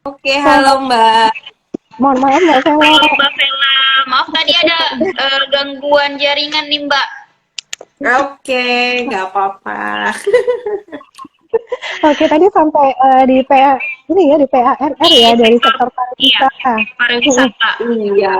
Oke, halo Halo, Mbak. mohon maaf Mbak Vela. Halo Mbak Vela, maaf tadi ada gangguan jaringan nih Mbak. Oke, nggak apa-apa. Oke, tadi sampai di PA ini ya di PANR Di ya dari sektor, sektor iya, pariwisata. Mm-mm. pariwisata. Iya,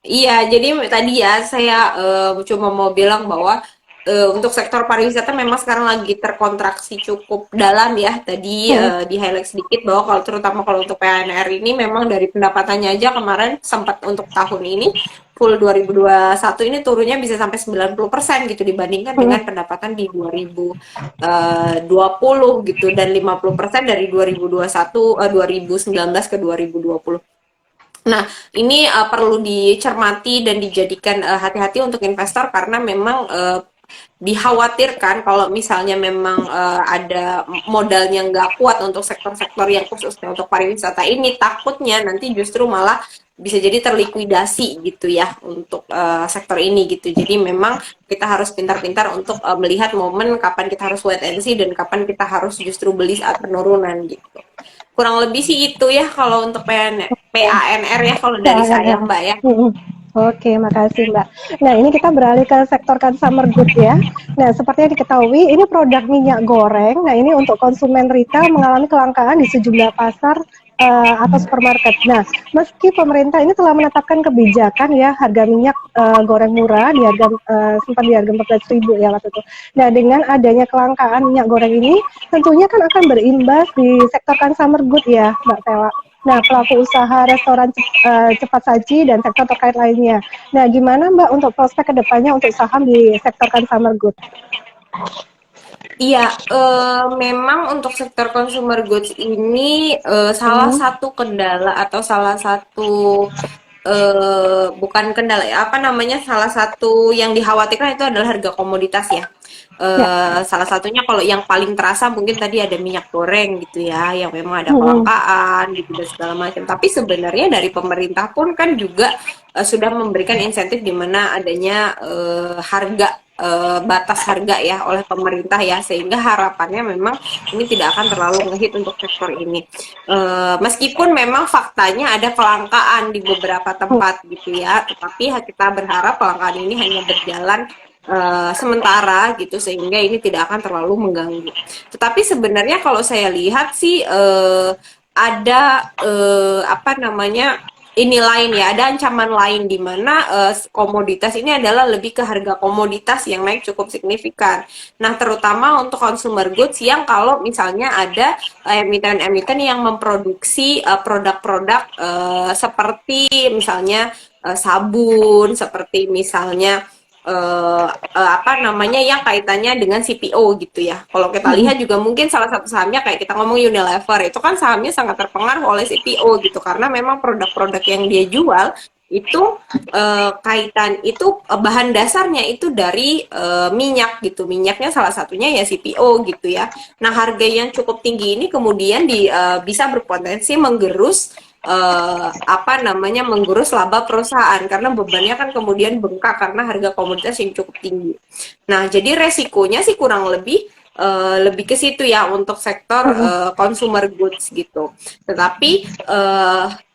iya. Jadi tadi ya saya cuma mau bilang bahwa untuk sektor pariwisata memang sekarang lagi terkontraksi cukup dalam ya. Tadi Mm-mm. di highlight sedikit bahwa kalau terutama kalau untuk PNR ini memang dari pendapatannya aja kemarin sempat untuk tahun ini full 2021 ini turunnya bisa sampai 90% gitu dibandingkan dengan Mm-mm. pendapatan di 2020 gitu dan 50% dari 2021 2019 ke 2020. Nah, ini perlu dicermati dan dijadikan hati-hati untuk investor karena memang dikhawatirkan kalau misalnya memang ada modalnya nggak kuat untuk sektor-sektor yang khususnya untuk pariwisata ini, takutnya nanti justru malah bisa jadi terlikuidasi gitu ya untuk sektor ini gitu. Jadi memang kita harus pintar-pintar untuk melihat momen kapan kita harus wait and see dan kapan kita harus justru beli saat penurunan gitu. Kurang lebih sih itu ya kalau untuk PANR ya kalau dari saya PANR. Mbak ya. Mm-mm. Oke, makasih Mbak. Nah, ini kita beralih ke sektor consumer good ya. Nah, seperti yang diketahui, ini produk minyak goreng. Nah, ini untuk konsumen retail mengalami kelangkaan di sejumlah pasar atau supermarket. Nah, meski pemerintah ini telah menetapkan kebijakan ya harga minyak goreng murah di harga sempat di harga 14.000 ya waktu itu. Nah, dengan adanya kelangkaan minyak goreng ini, tentunya kan akan berimbas di sektor consumer good ya, Mbak Vela. Nah, pelaku usaha restoran cepat saji dan sektor terkait lainnya. Nah, gimana Mbak untuk prospek kedepannya untuk saham di sektor consumer good? Iya, memang untuk sektor consumer goods ini salah Hmm. satu kendala atau salah satu bukan kendala ya, apa namanya? Salah satu yang dikhawatirkan itu adalah harga komoditas ya. Ya. Salah satunya kalau yang paling terasa mungkin tadi ada minyak goreng gitu ya, yang memang ada Hmm. kelangkaan gitu dan segala macam. Tapi sebenarnya dari pemerintah pun kan juga sudah memberikan insentif di mana adanya harga batas harga ya oleh pemerintah ya sehingga harapannya memang ini tidak akan terlalu ngehit untuk sektor ini. Meskipun memang faktanya ada kelangkaan di beberapa tempat gitu ya, tetapi kita berharap kelangkaan ini hanya berjalan sementara gitu sehingga ini tidak akan terlalu mengganggu. Tetapi sebenarnya kalau saya lihat sih ada apa namanya ini lain ya, ada ancaman lain di mana komoditas ini adalah lebih ke harga komoditas yang naik cukup signifikan. Nah, terutama untuk consumer goods yang kalau misalnya ada emiten-emiten yang memproduksi produk-produk seperti misalnya sabun, seperti misalnya apa namanya yang kaitannya dengan CPO gitu ya. Kalau kita Hmm. lihat juga mungkin salah satu sahamnya kayak kita ngomong Unilever itu kan sahamnya sangat terpengaruh oleh CPO gitu karena memang produk-produk yang dia jual itu kaitan itu bahan dasarnya itu dari minyak gitu. Minyaknya salah satunya ya CPO gitu ya. Nah, harga yang cukup tinggi ini kemudian bisa berpotensi menggerus apa namanya menggurus laba perusahaan karena bebannya kan kemudian bengkak karena harga komoditas yang cukup tinggi. Nah, jadi resikonya sih kurang lebih lebih ke situ ya untuk sektor Hmm. consumer goods gitu. Tetapi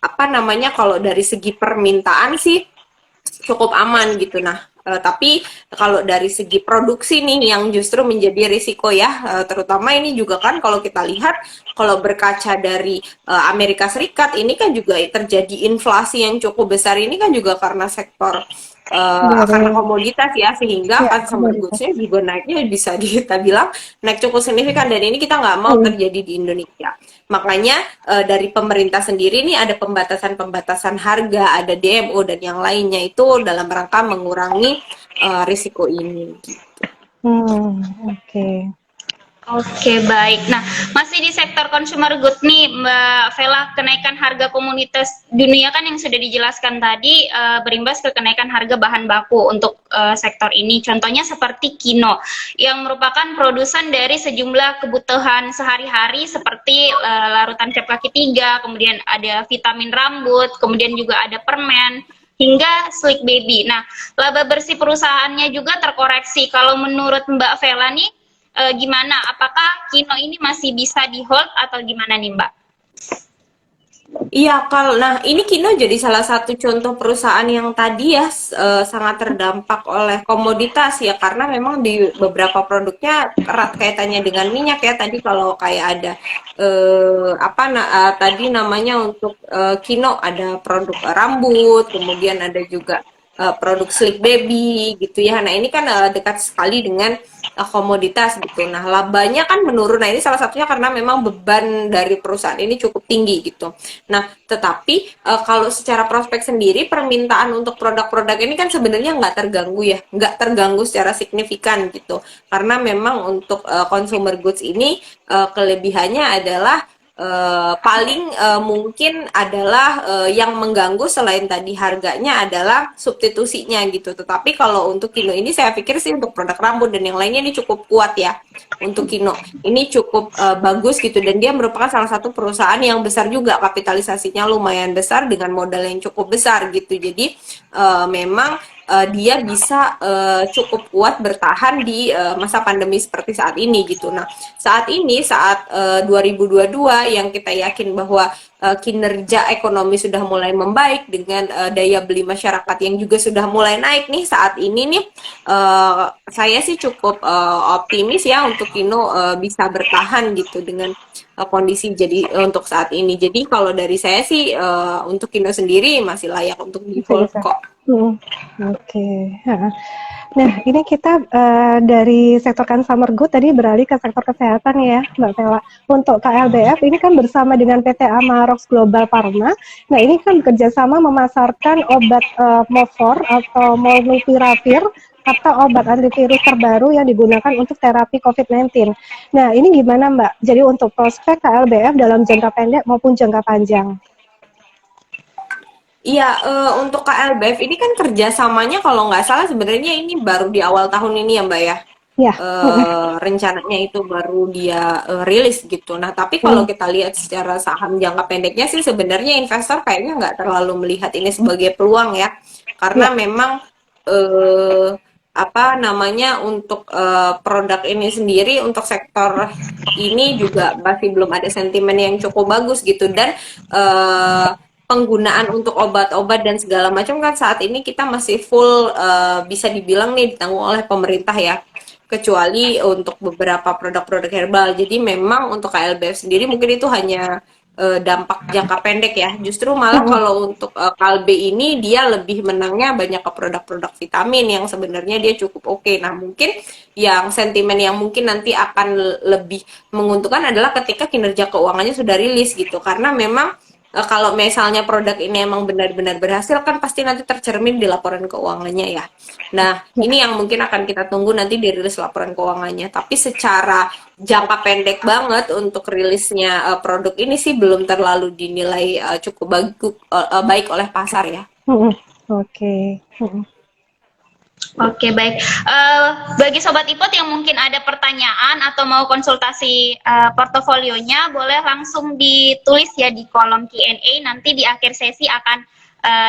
apa namanya kalau dari segi permintaan sih cukup aman gitu. Nah, tapi kalau dari segi produksi nih yang justru menjadi risiko ya, terutama ini juga kan kalau kita lihat kalau berkaca dari Amerika Serikat ini kan juga terjadi inflasi yang cukup besar ini kan juga karena sektor karena Dari komoditas ya sehingga ya consumer komoditas. goods-nya juga naiknya bisa kita bilang naik cukup signifikan dan ini kita nggak mau Hmm. terjadi di Indonesia. Makanya dari pemerintah sendiri ini ada pembatasan-pembatasan harga, ada DMO dan yang lainnya itu dalam rangka mengurangi risiko ini. Hmm. Oke. Oke, baik. Nah, masih di sektor consumer good nih, Mbak Vela, kenaikan harga komoditas dunia kan yang sudah dijelaskan tadi berimbas ke kenaikan harga bahan baku untuk sektor ini. Contohnya seperti Kino, yang merupakan produsen dari sejumlah kebutuhan sehari-hari seperti larutan cap kaki tiga, kemudian ada vitamin rambut, kemudian juga ada permen, hingga Slick Baby. Nah, laba bersih perusahaannya juga terkoreksi. Kalau menurut Mbak Vela nih, gimana? Apakah Kino ini masih bisa di hold atau gimana nih Mbak? Iya, kalau nah ini Kino jadi salah satu contoh perusahaan yang tadi ya sangat terdampak oleh komoditas ya karena memang di beberapa produknya erat kaitannya dengan minyak ya tadi kalau kayak ada tadi namanya untuk Kino ada produk rambut, kemudian ada juga produk Sleek Baby gitu ya. Nah, ini kan dekat sekali dengan komoditas gitu. Nah, labanya kan menurun. Nah, ini salah satunya karena memang beban dari perusahaan ini cukup tinggi gitu. Nah, tetapi kalau secara prospek sendiri permintaan untuk produk-produk ini kan sebenarnya nggak terganggu ya, nggak terganggu secara signifikan gitu. Karena memang untuk consumer goods ini kelebihannya adalah paling mungkin adalah yang mengganggu selain tadi harganya adalah substitusinya gitu. Tetapi kalau untuk Kino ini saya pikir sih untuk produk rambut dan yang lainnya ini cukup kuat ya untuk Kino. Ini cukup bagus gitu dan dia merupakan salah satu perusahaan yang besar juga kapitalisasinya lumayan besar dengan modal yang cukup besar gitu. Jadi memang dia bisa cukup kuat bertahan di masa pandemi seperti saat ini gitu. Nah, saat 2022 yang kita yakin bahwa kinerja ekonomi sudah mulai membaik dengan daya beli masyarakat yang juga sudah mulai naik nih saat ini nih saya sih cukup optimis ya untuk Kino bisa bertahan gitu dengan kondisi jadi untuk saat ini. Jadi kalau dari saya sih untuk Kino sendiri masih layak untuk di hold Bisa-bisa. kok. Oke. Nah, ini kita dari sektor consumer good tadi beralih ke sektor kesehatan ya, Mbak Vela. Untuk KLBF ini kan bersama dengan PT Amarox Global Pharma. Nah, ini kan kerjasama memasarkan obat Movor atau Molnupiravir atau obat antivirus terbaru yang digunakan untuk terapi COVID-19. Nah, ini gimana Mbak? Jadi untuk prospek KLBF dalam jangka pendek maupun jangka panjang? Iya, untuk KLBF ini kan kerjasamanya kalau nggak salah sebenarnya ini baru di awal tahun ini ya Mbak ya. Ya. Rencananya itu baru dia rilis gitu. Nah, tapi kalau kita lihat secara saham jangka pendeknya sih sebenarnya investor kayaknya nggak terlalu melihat ini sebagai peluang ya. Karena Ya. memang eh, apa namanya untuk produk ini sendiri untuk sektor ini juga masih belum ada sentimen yang cukup bagus gitu dan eh, penggunaan untuk obat-obat dan segala macam kan saat ini kita masih full bisa dibilang nih ditanggung oleh pemerintah ya kecuali untuk beberapa produk-produk herbal. Jadi memang untuk KLBF sendiri mungkin itu hanya dampak jangka pendek ya. Justru malah kalau untuk kalbe ini dia lebih menangnya banyak ke produk-produk vitamin yang sebenarnya dia cukup oke. Nah, mungkin yang sentimen yang mungkin nanti akan lebih menguntungkan adalah ketika kinerja keuangannya sudah rilis gitu. Karena memang kalau misalnya produk ini emang benar-benar berhasil kan pasti nanti tercermin di laporan keuangannya ya. Nah, ini yang mungkin akan kita tunggu nanti dirilis laporan keuangannya. Tapi secara jangka pendek banget untuk rilisnya produk ini sih belum terlalu dinilai cukup baik oleh pasar ya. Oke. Oke, baik. Bagi Sobat Ipot yang mungkin ada pertanyaan atau mau konsultasi portofolionya, boleh langsung ditulis ya di kolom Q&A. Nanti di akhir sesi akan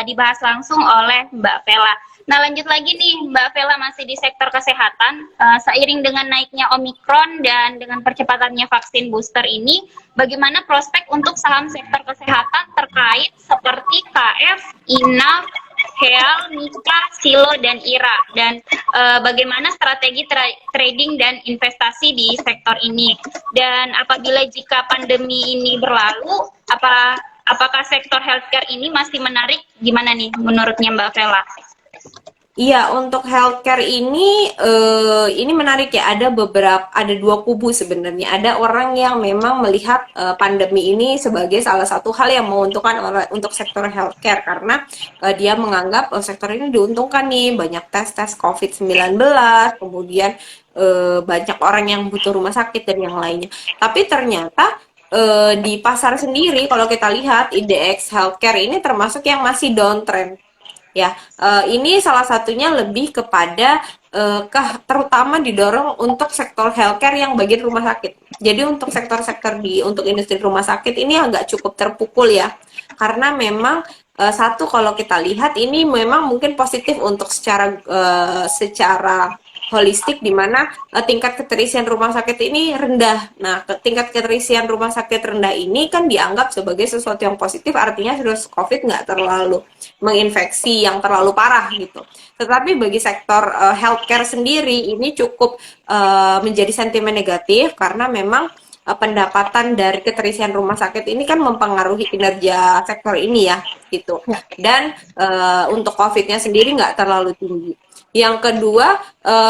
dibahas langsung oleh Mbak Vela. Nah, lanjut lagi nih, Mbak Vela masih di sektor kesehatan. Seiring dengan naiknya Omikron dan dengan percepatannya vaksin booster ini, bagaimana prospek untuk saham sektor kesehatan terkait seperti KF, INAF, Heal, Mika, Silo, dan IRA, dan bagaimana strategi trading dan investasi di sektor ini. Dan apabila jika pandemi ini berlalu, apakah sektor healthcare ini masih menarik? Gimana nih menurutnya Mbak Vela? Iya, untuk healthcare ini menarik ya. Ada dua kubu sebenarnya. Ada orang yang memang melihat pandemi ini sebagai salah satu hal yang menguntungkan untuk sektor healthcare karena dia menganggap sektor ini diuntungkan nih, banyak tes COVID-19, kemudian banyak orang yang butuh rumah sakit dan yang lainnya. Tapi ternyata di pasar sendiri kalau kita lihat IDX healthcare ini termasuk yang masih downtrend. Ya, ini salah satunya lebih kepada terutama didorong untuk sektor healthcare yang bagian rumah sakit. Jadi untuk sektor-sektor untuk industri rumah sakit ini agak cukup terpukul ya, karena memang satu kalau kita lihat ini memang mungkin positif untuk secara holistik di mana tingkat keterisian rumah sakit ini rendah. Nah, tingkat keterisian rumah sakit rendah ini kan dianggap sebagai sesuatu yang positif, artinya virus COVID nggak terlalu menginfeksi yang terlalu parah gitu. Tetapi bagi sektor healthcare sendiri ini cukup menjadi sentimen negatif karena memang pendapatan dari keterisian rumah sakit ini kan mempengaruhi kinerja sektor ini ya gitu. Dan untuk COVID-nya sendiri nggak terlalu tinggi. Yang kedua,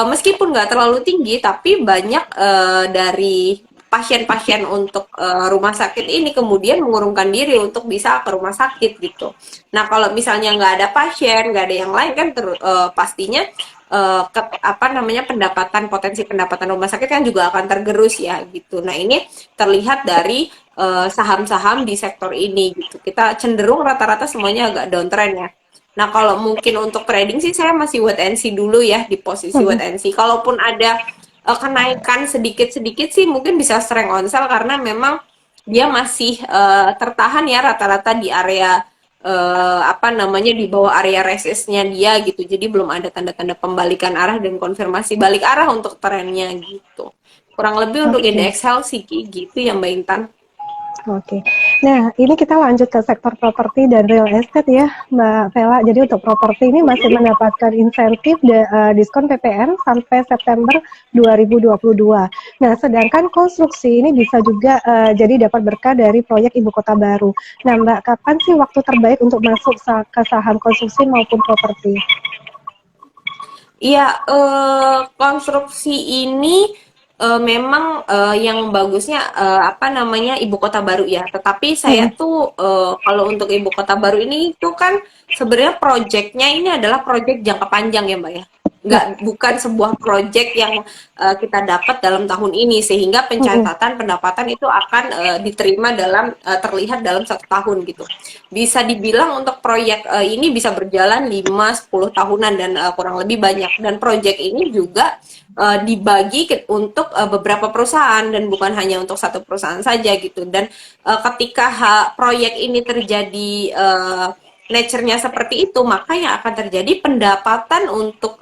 meskipun nggak terlalu tinggi, tapi banyak dari pasien-pasien untuk rumah sakit ini kemudian mengurungkan diri untuk bisa ke rumah sakit gitu. Nah, kalau misalnya nggak ada pasien, nggak ada yang lain kan pastinya potensi pendapatan rumah sakit kan juga akan tergerus ya gitu. Nah, ini terlihat dari saham-saham di sektor ini gitu. Kita cenderung rata-rata semuanya agak downtrend ya. Nah, kalau mungkin untuk trading sih saya masih wait and see dulu ya di posisi wait and see. Kalaupun ada kenaikan sedikit-sedikit sih mungkin bisa strength on sell karena memang dia masih tertahan ya rata-rata di area di bawah area resistance-nya dia gitu. Jadi belum ada tanda-tanda pembalikan arah dan konfirmasi balik arah untuk trennya gitu. Kurang lebih untuk indeks health sih gitu ya Mbak Intan. Oke. Nah, ini kita lanjut ke sektor properti dan real estate ya, Mbak Vela. Jadi untuk properti ini masih mendapatkan insentif diskon PPN sampai September 2022. Nah, sedangkan konstruksi ini bisa juga jadi dapat berkah dari proyek ibu kota baru. Nah, Mbak, kapan sih waktu terbaik untuk masuk ke saham konstruksi maupun properti? Iya, konstruksi ini memang yang bagusnya ibu kota baru ya. Tetapi saya tuh kalau untuk ibu kota baru ini tuh kan sebenarnya proyeknya ini adalah proyek jangka panjang ya Mbak ya. Bukan sebuah proyek yang kita dapat dalam tahun ini sehingga pencatatan pendapatan itu akan diterima terlihat dalam 1 tahun gitu. Bisa dibilang untuk proyek ini bisa berjalan 5-10 tahunan dan kurang lebih banyak, dan proyek ini juga dibagi untuk beberapa perusahaan dan bukan hanya untuk satu perusahaan saja gitu. Dan ketika proyek ini terjadi nature-nya seperti itu, maka yang akan terjadi pendapatan untuk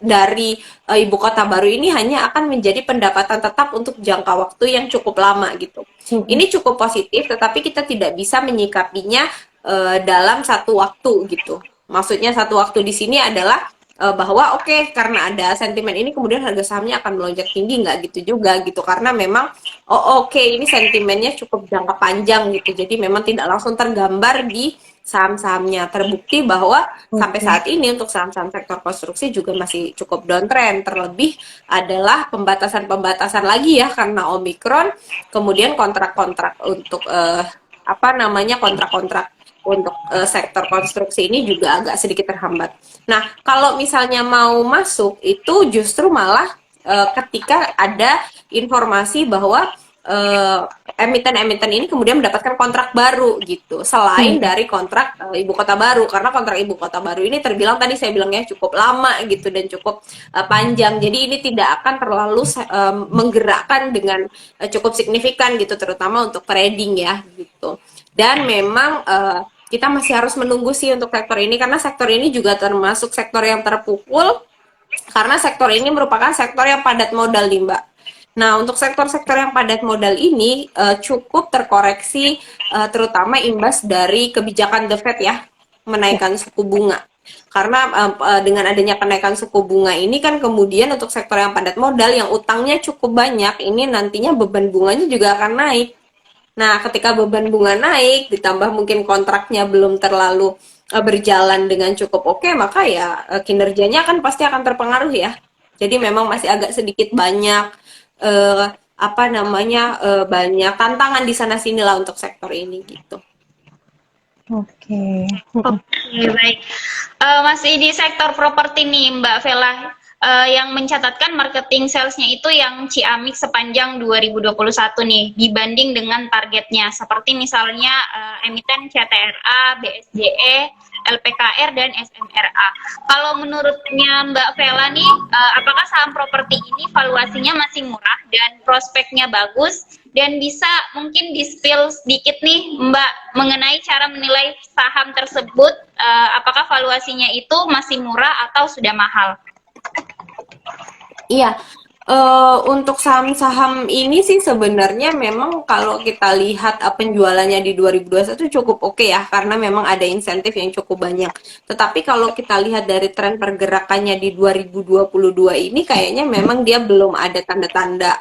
dari ibu kota baru ini hanya akan menjadi pendapatan tetap untuk jangka waktu yang cukup lama gitu. Ini cukup positif, tetapi kita tidak bisa menyikapinya dalam satu waktu gitu. Maksudnya satu waktu di sini adalah bahwa karena ada sentimen ini kemudian harga sahamnya akan melonjak tinggi, nggak gitu juga gitu, karena memang ini sentimennya cukup jangka panjang gitu, jadi memang tidak langsung tergambar di saham-sahamnya. Terbukti bahwa sampai saat ini untuk saham-saham sektor konstruksi juga masih cukup downtrend, terlebih adalah pembatasan lagi ya karena Omikron, kemudian kontrak-kontrak untuk kontrak-kontrak untuk sektor konstruksi ini juga agak sedikit terhambat. Nah, kalau misalnya mau masuk itu justru malah ketika ada informasi bahwa emiten-emiten ini kemudian mendapatkan kontrak baru gitu, selain dari kontrak ibu kota baru, karena kontrak ibu kota baru ini terbilang tadi saya bilangnya cukup lama gitu dan cukup panjang, jadi ini tidak akan terlalu menggerakkan dengan cukup signifikan gitu, terutama untuk trading ya gitu. Dan memang kita masih harus menunggu sih untuk sektor ini, karena sektor ini juga termasuk sektor yang terpukul karena sektor ini merupakan sektor yang padat modal nih Mbak. Nah, untuk sektor-sektor yang padat modal ini cukup terkoreksi terutama imbas dari kebijakan The Fed ya, menaikkan suku bunga. Karena dengan adanya kenaikan suku bunga ini kan kemudian untuk sektor yang padat modal yang utangnya cukup banyak, ini nantinya beban bunganya juga akan naik. Nah, ketika beban bunga naik, ditambah mungkin kontraknya belum terlalu berjalan dengan cukup maka ya kinerjanya kan pasti akan terpengaruh ya. Jadi memang masih agak sedikit banyak banyak tantangan di sana sini lah untuk sektor ini gitu. Oke, baik. Masih di sektor properti nih Mbak Vela, yang mencatatkan marketing sales-nya itu yang Ciamik sepanjang 2021 nih dibanding dengan targetnya, seperti misalnya emiten CTRA, BSJE, LPKR dan SMRA. Kalau menurutnya Mbak Vela nih, apakah saham properti ini valuasinya masih murah dan prospeknya bagus, dan bisa mungkin di-spill sedikit nih Mbak mengenai cara menilai saham tersebut, apakah valuasinya itu masih murah atau sudah mahal? Iya, untuk saham-saham ini sih sebenarnya memang kalau kita lihat penjualannya di 2021 cukup oke ya, karena memang ada insentif yang cukup banyak. Tetapi kalau kita lihat dari tren pergerakannya di 2022 ini, kayaknya memang dia belum ada tanda-tanda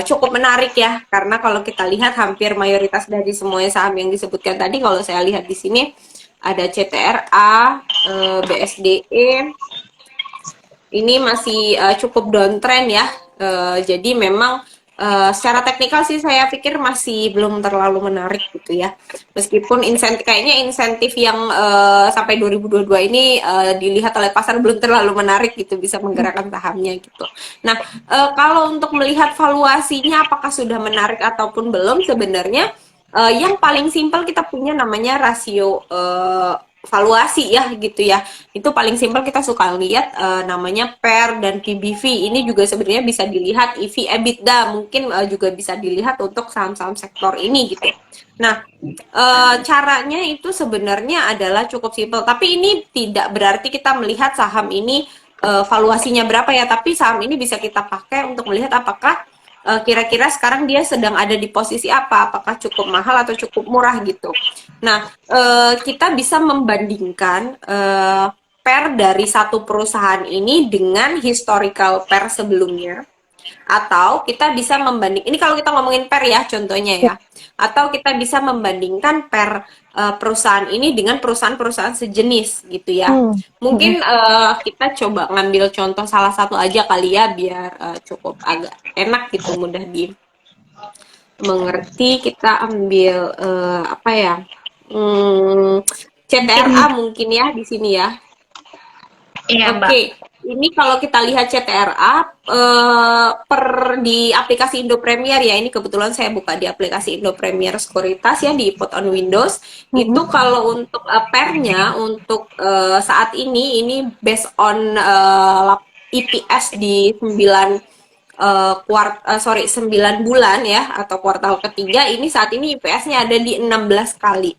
cukup menarik ya, karena kalau kita lihat hampir mayoritas dari semua saham yang disebutkan tadi, kalau saya lihat di sini ada CTRA, BSDE, ini masih cukup downtrend ya. Jadi memang secara teknikal sih saya pikir masih belum terlalu menarik gitu ya. Meskipun insentif yang sampai 2022 ini dilihat oleh pasar belum terlalu menarik gitu, bisa menggerakkan sahamnya gitu. Nah, kalau untuk melihat valuasinya apakah sudah menarik ataupun belum, sebenarnya yang paling simpel kita punya namanya rasio valuasi ya gitu ya. Itu paling simpel, kita suka lihat namanya PER dan PBV. Ini juga sebenarnya bisa dilihat EV EBITDA, mungkin juga bisa dilihat untuk saham-saham sektor ini gitu. Nah, caranya itu sebenarnya adalah cukup simpel, tapi ini tidak berarti kita melihat saham ini valuasinya berapa ya, tapi saham ini bisa kita pakai untuk melihat apakah kira-kira sekarang dia sedang ada di posisi apa, apakah cukup mahal atau cukup murah gitu. Nah, kita bisa membandingkan PER dari satu perusahaan ini dengan historical PER sebelumnya, atau kita bisa membanding, ini kalau kita ngomongin PER ya contohnya ya, atau kita bisa membandingkan PER perusahaan ini dengan perusahaan-perusahaan sejenis gitu ya. Mungkin kita coba ngambil contoh salah satu aja kali ya, biar cukup agak enak gitu, mudah dimengerti. Kita ambil apa ya? CTRA mungkin ya di sini ya. Iya, Mbak. Oke, ini kalau kita lihat CTRA per di aplikasi Indo Premier ya, ini kebetulan saya buka di aplikasi Indo Premier Sekuritas ya, di put on Windows. Itu kalau untuk pernya untuk saat ini based on EPS di 9 bulan ya, atau kuartal ketiga ini, saat ini IPS-nya ada di 16 kali.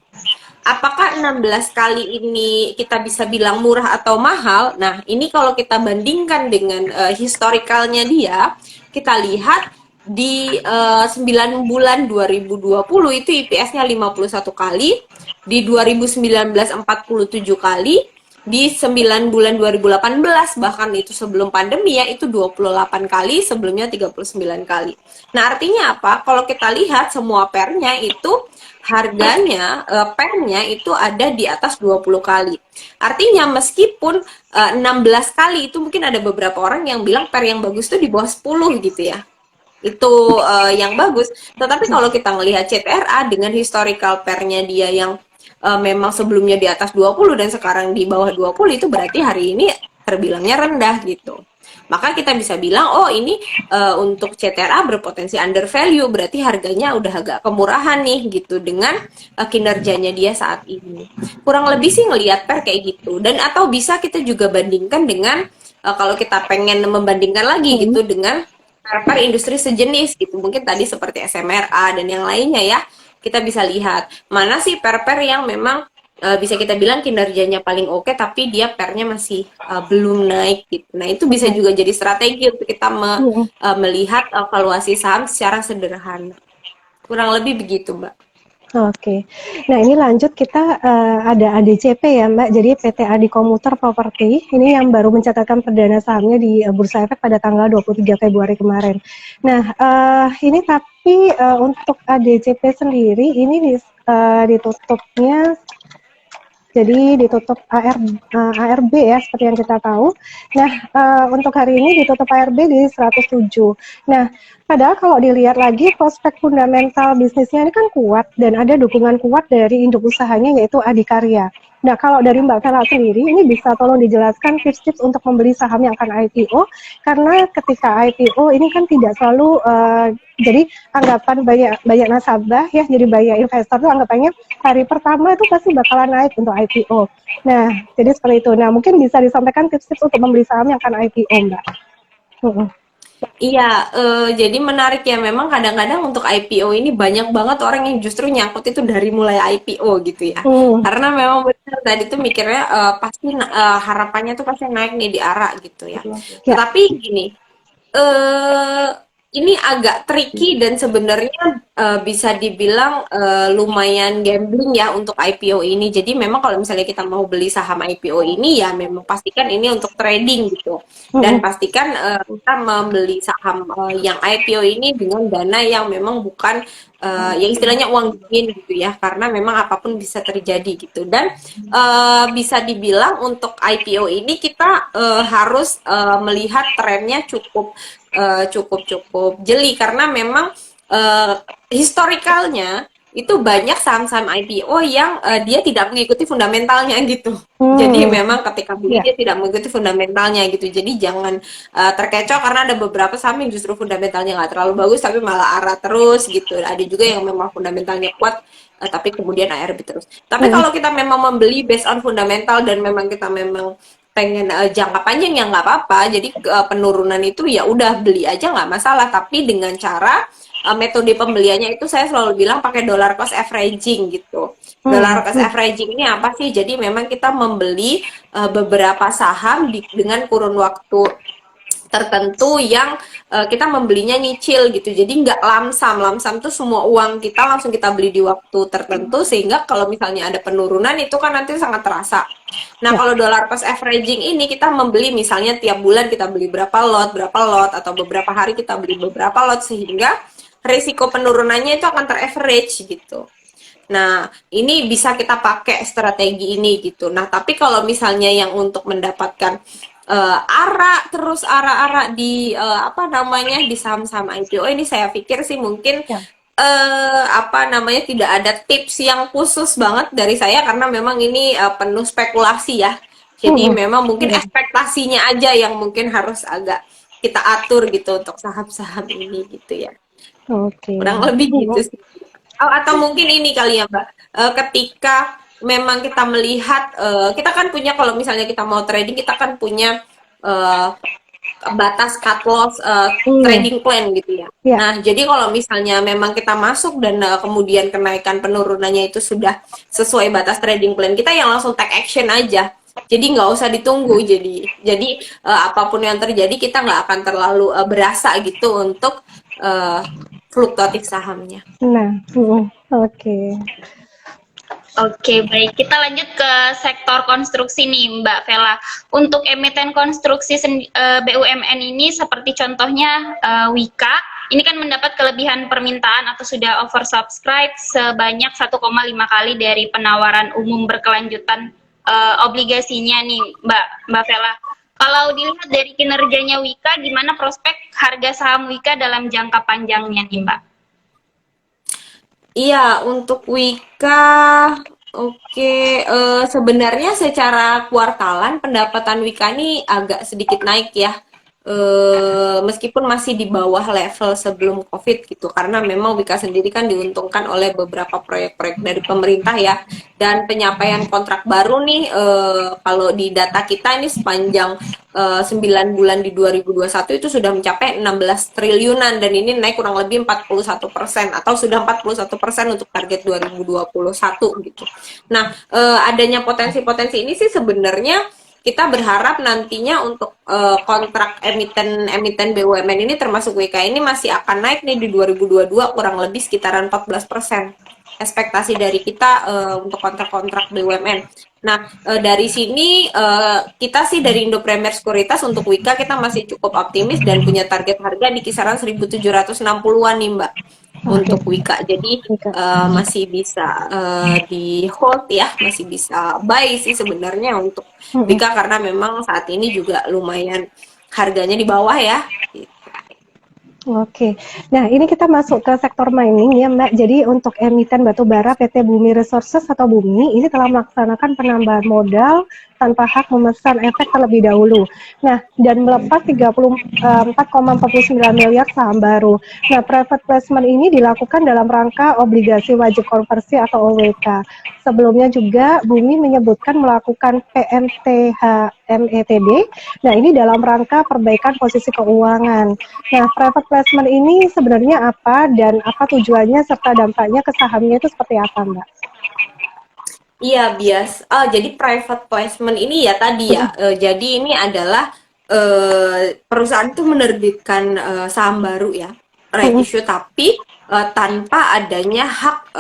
Apakah 16 kali ini kita bisa bilang murah atau mahal? Nah, ini kalau kita bandingkan dengan historikalnya dia, kita lihat di 9 bulan 2020 itu IPS-nya 51 kali, di 2019 47 kali, di 9 bulan 2018 bahkan itu sebelum pandemi ya, itu 28 kali, sebelumnya 39 kali. Nah, artinya apa? Kalau kita lihat semua pernya itu harganya pernya itu ada di atas 20 kali. Artinya meskipun 16 kali itu mungkin ada beberapa orang yang bilang per yang bagus itu di bawah 10 gitu ya. Itu yang bagus. Tetapi kalau kita melihat CTRA dengan historical pernya dia yang memang sebelumnya di atas 20 dan sekarang di bawah 20, itu berarti hari ini terbilangnya rendah gitu. Maka kita bisa bilang, oh ini untuk CTRA berpotensi under value, berarti harganya udah agak kemurahan nih gitu dengan kinerjanya dia saat ini. Kurang lebih sih ngelihat per kayak gitu. Dan atau bisa kita juga bandingkan dengan kalau kita pengen membandingkan lagi gitu dengan per industri sejenis gitu. Mungkin tadi seperti SMRA dan yang lainnya ya. Kita bisa lihat mana sih per yang memang bisa kita bilang kinerjanya paling oke, tapi dia pernya masih belum naik gitu. Nah, itu bisa juga jadi strategi untuk kita melihat valuasi saham secara sederhana. Kurang lebih begitu, Mbak. Oke. Nah, ini lanjut kita ada ADCP ya, Mbak. Jadi PT Adi Komuter Property ini yang baru mencatatkan perdana sahamnya di Bursa Efek pada tanggal 23 Februari kemarin. Nah, ini tapi untuk ADCP sendiri ini ditutupnya, jadi ditutup ARB ya, seperti yang kita tahu. Nah, untuk hari ini ditutup ARB di 107. Nah, padahal kalau dilihat lagi prospek fundamental bisnisnya ini kan kuat dan ada dukungan kuat dari induk usahanya yaitu Adikarya. Nah, kalau dari Mbak Vela sendiri, ini bisa tolong dijelaskan tips-tips untuk membeli saham yang akan IPO, karena ketika IPO ini kan tidak selalu jadi anggapan banyak nasabah ya, jadi banyak investor tuh anggapannya hari pertama itu pasti bakalan naik untuk IPO. Nah, jadi seperti itu. Nah, mungkin bisa disampaikan tips-tips untuk membeli saham yang akan IPO, Mbak. Iya, jadi menarik ya, memang kadang-kadang untuk IPO ini banyak banget orang yang justru nyangkut itu dari mulai IPO gitu ya. Karena memang benar tadi tuh mikirnya pasti harapannya tuh pasti naik nih di ARA gitu ya. Tetapi gini, eh ini agak tricky dan sebenarnya bisa dibilang lumayan gambling ya untuk IPO ini. Jadi memang kalau misalnya kita mau beli saham IPO ini ya memang pastikan ini untuk trading gitu. Dan Mm-mm. pastikan kita membeli saham yang IPO ini dengan dana yang memang bukan yang istilahnya uang dingin gitu ya. Karena memang apapun bisa terjadi gitu. Dan bisa dibilang untuk IPO ini kita harus melihat trennya cukup jeli karena memang historikalnya itu banyak saham-saham IPO yang dia tidak mengikuti fundamentalnya gitu. Jadi Hmm, memang ketika beli ya. dia tidak mengikuti fundamentalnya gitu. Jadi jangan terkecoh karena ada beberapa saham yang justru fundamentalnya nggak terlalu bagus tapi malah ARA terus gitu. Ada juga yang memang fundamentalnya kuat tapi kemudian ARB terus. Tapi Mm-mm. kalau kita memang membeli based on fundamental dan memang kita memang pengen jangka panjang ya nggak apa-apa. Jadi penurunan itu ya udah beli aja nggak masalah. Tapi dengan cara metode pembeliannya itu saya selalu bilang pakai dollar cost averaging gitu. Hmm, Dollar cost hmm. averaging ini apa sih? Jadi memang kita membeli beberapa saham dengan kurun waktu tertentu yang kita membelinya nyicil gitu. Jadi nggak lamsam. Lamsam tuh semua uang kita langsung kita beli di waktu tertentu sehingga kalau misalnya ada penurunan itu kan nanti sangat terasa. Nah, Ya. kalau dollar cost averaging ini kita membeli misalnya tiap bulan kita beli berapa lot atau beberapa hari kita beli beberapa lot sehingga risiko penurunannya itu akan ter-average gitu. Nah, ini bisa kita pakai strategi ini gitu. Nah, tapi kalau misalnya yang untuk mendapatkan ara di apa namanya di saham-saham IPO ini saya pikir sih mungkin Ya. apa namanya tidak ada tips yang khusus banget dari saya karena memang ini penuh spekulasi ya. Jadi Mm-mm. memang mungkin Iya. ekspektasinya aja yang mungkin harus agak kita atur gitu untuk saham-saham ini gitu ya. Oke. Kurang lebih gitu Mm-mm. sih. Oh, atau mungkin ini kali ya Mbak, ketika memang kita melihat, kita kan punya kalau misalnya kita mau trading, kita kan punya eh, batas cut loss Hmm, trading plan gitu ya. ya. Nah, jadi kalau misalnya memang kita masuk dan kemudian kenaikan penurunannya itu sudah sesuai batas trading plan kita, yang langsung take action aja. Jadi nggak usah ditunggu. Jadi apapun yang terjadi kita nggak akan terlalu berasa gitu untuk eh, fluktuatif sahamnya. Nah, mm-mm. Oke. Oke, baik. Kita lanjut ke sektor konstruksi nih, Mbak Vela. Untuk emiten konstruksi BUMN ini seperti contohnya Wika, ini kan mendapat kelebihan permintaan atau sudah oversubscribe sebanyak 1,5 kali dari penawaran umum berkelanjutan obligasinya nih, Mbak Vela. Kalau dilihat dari kinerjanya Wika, gimana prospek harga saham Wika dalam jangka panjangnya nih, Mbak? Iya, untuk Wika, oke, sebenarnya secara kuartalan pendapatan Wika ini agak sedikit naik ya. Meskipun masih di bawah level sebelum COVID gitu, karena memang Wika sendiri kan diuntungkan oleh beberapa proyek-proyek dari pemerintah ya, dan penyampaian kontrak baru nih, kalau di data kita ini sepanjang 9 bulan di 2021 itu sudah mencapai 16 triliunan dan ini naik kurang lebih 41% atau sudah 41% untuk target 2021 gitu. Nah, adanya potensi-potensi ini sih sebenarnya kita berharap nantinya untuk kontrak emiten BUMN ini termasuk WK ini masih akan naik nih di 2022 kurang lebih sekitaran 14% ekspektasi dari kita untuk kontrak-kontrak BUMN. Nah, dari sini kita sih dari Indo Premier Sekuritas untuk Wika kita masih cukup optimis dan punya target harga di kisaran 1.760-an nih Mbak Oke. untuk Wika. Jadi Wika. masih bisa di hold ya, masih bisa buy sih sebenarnya untuk Mm-mm. Wika karena memang saat ini juga lumayan harganya di bawah ya. Oke, nah ini kita masuk ke sektor mining ya Mbak. Jadi untuk emiten batubara PT Bumi Resources atau Bumi ini telah melaksanakan penambahan modal tanpa hak memesan efek terlebih dahulu. Nah, dan melepas 34,49 miliar saham baru. Nah, private placement ini dilakukan dalam rangka obligasi wajib konversi atau OWK. Sebelumnya juga Bumi menyebutkan melakukan PMTH-METB. Nah, ini dalam rangka perbaikan posisi keuangan. Nah, private placement ini sebenarnya apa dan apa tujuannya serta dampaknya ke sahamnya itu seperti apa, Mbak? Iya, jadi private placement ini ya tadi ya. Jadi ini adalah perusahaan itu menerbitkan saham baru ya, right issue, tapi tanpa adanya hak,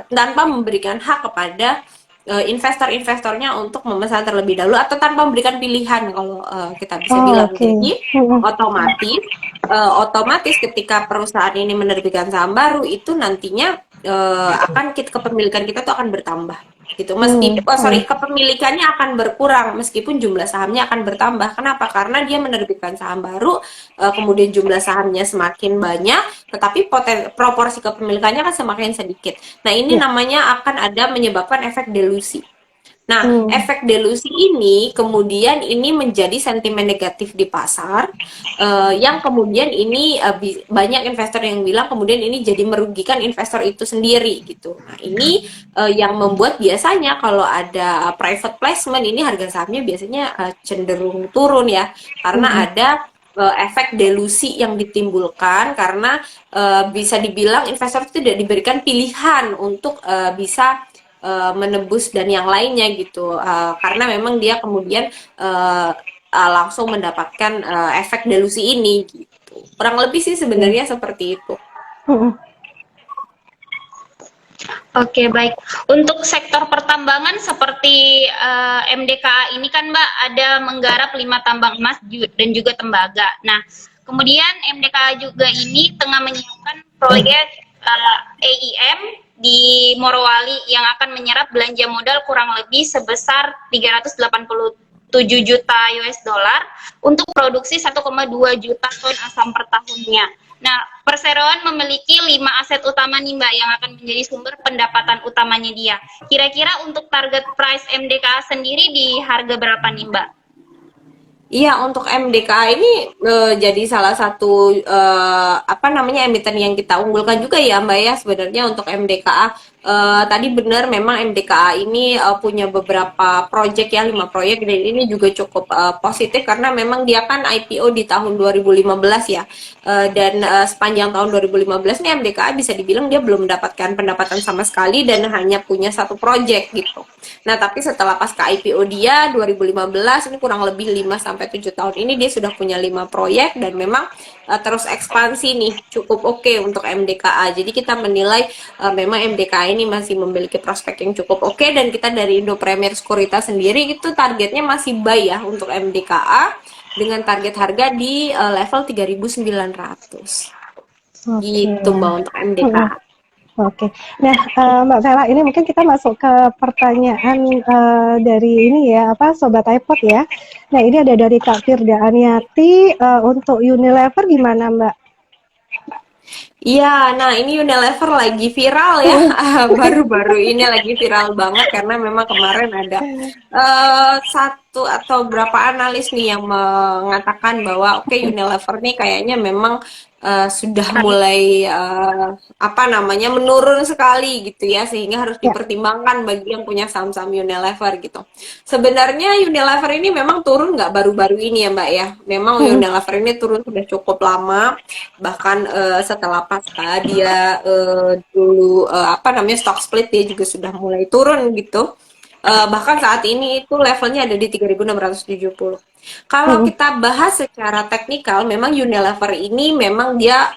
tanpa memberikan hak kepada investor-investornya untuk memesan terlebih dahulu atau tanpa memberikan pilihan kalau kita bisa Oh, bilang. oke. Jadi otomatis ketika perusahaan ini menerbitkan saham baru itu nantinya akan kepemilikan kita tuh akan bertambah gitu. Kepemilikannya akan berkurang meskipun jumlah sahamnya akan bertambah. Kenapa? Karena dia menerbitkan saham baru, kemudian jumlah sahamnya semakin banyak, tetapi proporsi kepemilikannya kan semakin sedikit. Nah, ini Ya. namanya akan ada menyebabkan efek delusi. Nah, Hmm. efek delusi ini kemudian ini menjadi sentimen negatif di pasar, yang kemudian ini banyak investor yang bilang kemudian ini jadi merugikan investor itu sendiri gitu. Nah, ini yang membuat biasanya kalau ada private placement ini harga sahamnya biasanya cenderung turun ya, karena ada efek delusi yang ditimbulkan karena bisa dibilang investor itu tidak diberikan pilihan untuk bisa menebus dan yang lainnya gitu, karena memang dia kemudian langsung mendapatkan efek delusi ini gitu. Kurang lebih sih sebenarnya seperti itu. Hmm. Oke, baik. Untuk sektor pertambangan seperti MDKA ini kan Mbak ada menggarap 5 tambang emas dan juga tembaga. Nah, kemudian MDKA juga ini tengah menyiapkan proyek EIM di Morowali yang akan menyerap belanja modal kurang lebih sebesar 387 juta US dollar untuk produksi 1,2 juta ton asam per tahunnya. Nah, perseroan memiliki 5 aset utama nih Mbak yang akan menjadi sumber pendapatan utamanya dia. Kira-kira untuk target price MDKA sendiri di harga berapa nih Mbak? Iya, untuk MDKA ini jadi salah satu apa namanya emiten yang kita unggulkan juga ya Mbak ya, sebenarnya untuk MDKA. Tadi benar memang MDKA ini punya beberapa proyek ya, 5 proyek, dan ini juga cukup positif karena memang dia kan IPO di tahun 2015 ya. Dan sepanjang tahun 2015 nih MDKA bisa dibilang dia belum mendapatkan pendapatan sama sekali dan hanya punya satu proyek gitu. Nah, tapi setelah pasca IPO dia 2015 ini kurang lebih 5 sampai 7 tahun ini dia sudah punya 5 proyek dan memang terus ekspansi nih, cukup oke untuk MDKA. Jadi kita menilai memang MDKA ini masih memiliki prospek yang cukup oke, dan kita dari Indo Premier Sekuritas sendiri itu targetnya masih buy ya untuk MDKA dengan target harga di level 3.900. Gitu Mbak untuk MDKA. Oke. Nah, Mbak Vela, ini mungkin kita masuk ke pertanyaan dari ini ya, Sobat iPod ya. Nah, ini ada dari Kak Firda Aniati, untuk Unilever gimana Mbak? Iya, nah ini Unilever lagi viral ya, baru-baru ini lagi viral banget karena memang kemarin ada satu atau berapa analis nih yang mengatakan bahwa oke, Unilever nih kayaknya memang sudah mulai apa namanya menurun sekali gitu ya, sehingga harus Ya. dipertimbangkan bagi yang punya saham-saham Unilever gitu. Sebenarnya Unilever ini memang turun nggak baru-baru ini ya Mbak ya, memang Unilever ini turun sudah cukup lama, bahkan setelah pasca dia dulu apa namanya stock split dia juga sudah mulai turun gitu. Bahkan saat ini itu levelnya ada di 3.670. Kalau kita bahas secara teknikal, memang Unilever ini memang dia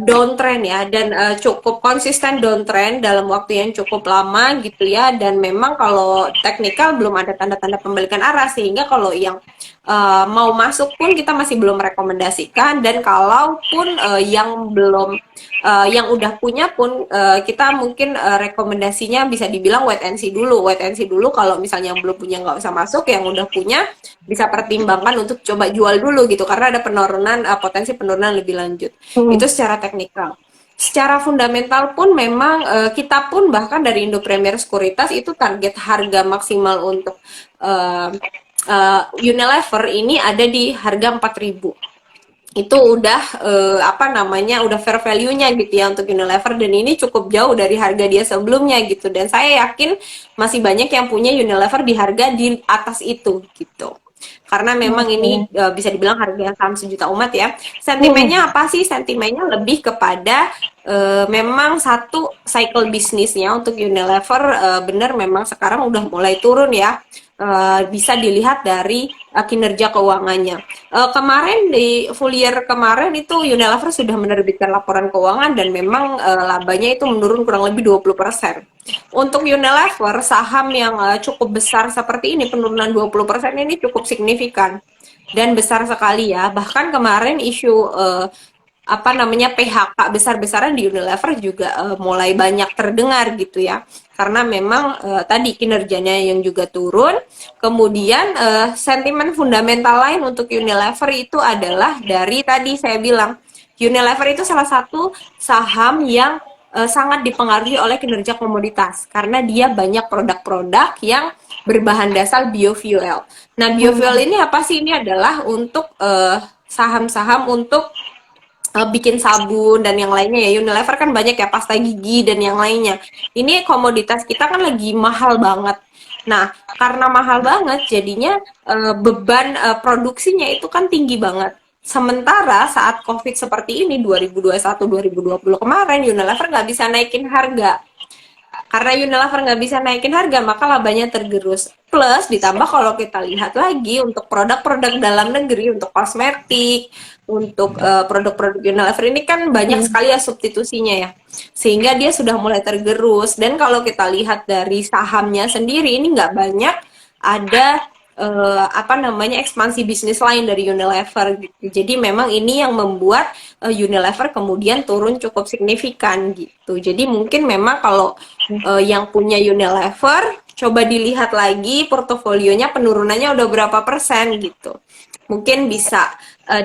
downtrend ya, dan cukup konsisten downtrend dalam waktu yang cukup lama gitu ya, dan memang kalau teknikal belum ada tanda-tanda pembalikan arah, sehingga kalau yang mau masuk pun kita masih belum rekomendasikan, dan kalaupun yang belum yang udah punya pun kita mungkin rekomendasinya bisa dibilang wait and see dulu. Kalau misalnya yang belum punya nggak usah masuk, yang udah punya bisa pertimbangkan untuk coba jual dulu gitu, karena ada penurunan potensi penurunan lebih lanjut. Itu secara teknikal. Secara fundamental pun memang kita pun bahkan dari Indo Premier Sekuritas itu target harga maksimal untuk Unilever ini ada di harga 4.000. Itu udah apa namanya udah fair value-nya gitu ya untuk Unilever, dan ini cukup jauh dari harga dia sebelumnya gitu, dan saya yakin masih banyak yang punya Unilever di harga di atas itu gitu. Karena memang ini bisa dibilang harga saham sejuta umat ya. Sentimennya apa sih? Sentimennya lebih kepada memang satu cycle bisnisnya untuk Unilever bener memang sekarang udah mulai turun ya. bisa dilihat dari kinerja keuangannya. Kemarin di full year kemarin itu Unilever sudah menerbitkan laporan keuangan dan memang labanya itu menurun kurang lebih 20%. Untuk Unilever, saham yang cukup besar seperti ini, penurunan 20% ini cukup signifikan dan besar sekali ya. Bahkan kemarin isu apa namanya PHK besar-besaran di Unilever juga mulai banyak terdengar gitu ya. Karena memang tadi kinerjanya yang juga turun. Kemudian sentimen fundamental lain untuk Unilever itu adalah dari tadi saya bilang Unilever itu salah satu saham yang sangat dipengaruhi oleh kinerja komoditas karena dia banyak produk-produk yang berbahan dasar biofuel. Nah, biofuel ini apa sih? Ini adalah untuk saham-saham untuk bikin sabun dan yang lainnya ya. Unilever kan banyak ya, pasta gigi dan yang lainnya. Ini komoditas kita kan lagi mahal banget. Nah, karena mahal banget jadinya beban produksinya itu kan tinggi banget. Sementara saat COVID seperti ini 2021-2020 kemarin Unilever nggak bisa naikin harga. Karena Unilever nggak bisa naikin harga, maka labanya tergerus. Plus ditambah kalau kita lihat lagi untuk produk-produk dalam negeri, untuk kosmetik, untuk produk-produk Unilever ini kan banyak sekali ya substitusinya ya. Sehingga dia sudah mulai tergerus. Dan kalau kita lihat dari sahamnya sendiri, ini nggak banyak ada apa namanya ekspansi bisnis lain dari Unilever gitu. Jadi memang ini yang membuat Unilever kemudian turun cukup signifikan gitu. Jadi mungkin memang kalau yang punya Unilever coba dilihat lagi portofolionya penurunannya udah berapa persen gitu. Mungkin bisa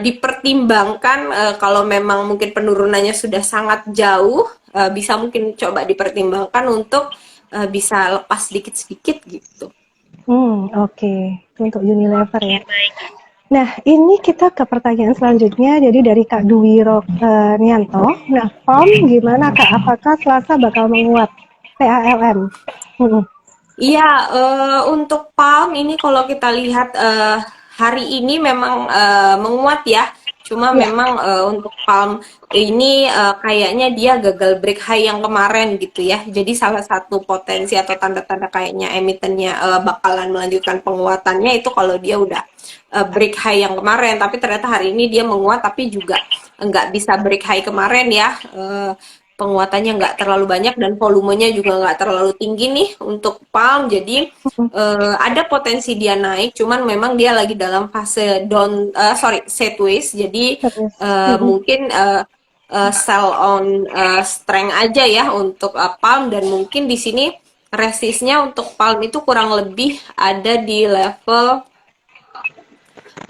dipertimbangkan kalau memang mungkin penurunannya sudah sangat jauh, bisa mungkin coba dipertimbangkan untuk bisa lepas sedikit-sedikit gitu. Oke. Untuk Unilever ya. Baik. Nah, ini kita ke pertanyaan selanjutnya. Jadi dari Kak Dwi Nianto. Nah, PALM gimana Kak? Apakah Selasa bakal menguat? PALM. Iya, untuk PALM ini kalau kita lihat hari ini memang menguat ya. Cuma memang untuk PALM ini kayaknya dia gagal break high yang kemarin gitu ya. Jadi salah satu potensi atau tanda-tanda kayaknya emitennya bakalan melanjutkan penguatannya itu kalau dia udah break high yang kemarin. Tapi ternyata hari ini dia menguat tapi juga nggak bisa break high kemarin ya. Penguatannya nggak terlalu banyak dan volumenya juga nggak terlalu tinggi nih untuk PALM. Jadi ada potensi dia naik, cuman memang dia lagi dalam fase sideways. Jadi mungkin sell on strength aja ya untuk PALM dan mungkin di sini resistnya untuk PALM itu kurang lebih ada di level